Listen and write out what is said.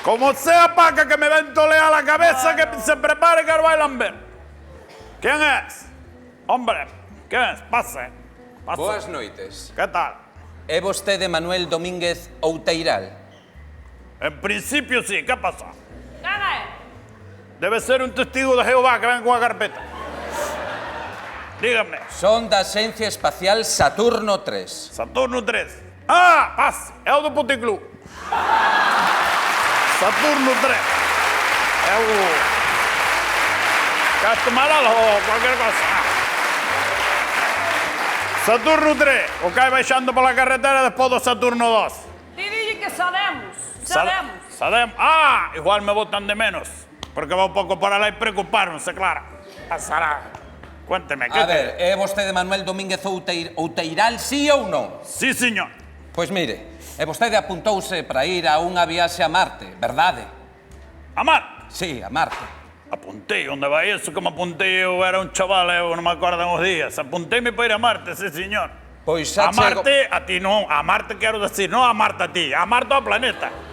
Como sea Paca que me va a entolear la cabeza, que se prepare que lo bailan ver. ¿Quién es? Hombre, ¿quién es? Pase. Boas noites. ¿Qué tal? É vostede Manuel Domínguez Outeiral? En principio sí, ¿qué pasa? Gana. Debe ser un testigo de Jehová que venga con la carpeta. Dígame. Son da Axencia Espacial Saturno 3. Saturno 3. Ah, pase. É o do Puticlub. Saturno 3. É o... Quer tomar algo ou qualquer cosa? Saturno 3. O que vai baixando pola carretera despois do Saturno 2. Dile que sabemos. Sabemos. Ah, igual me botan de menos. Porque va un pouco para lá e preocuparonse, claro. Pasará. Cuénteme, ¿qué A ver, é vostede Manuel Domínguez Outeiral, sí ou non? Sí, señor. Pois mire, vostede apuntouse para ir a unha viaxe a Marte, verdade? A Marte. Sí, a Marte. Apuntei, onde vai eso que me apuntei eu? Era un chaval, eu non me acordo os días. Apunteime para ir a Marte, sí, señor. Pois xa A Marte, a ti non. A Marte quero decir, non a Marte a ti. A Marte ao planeta.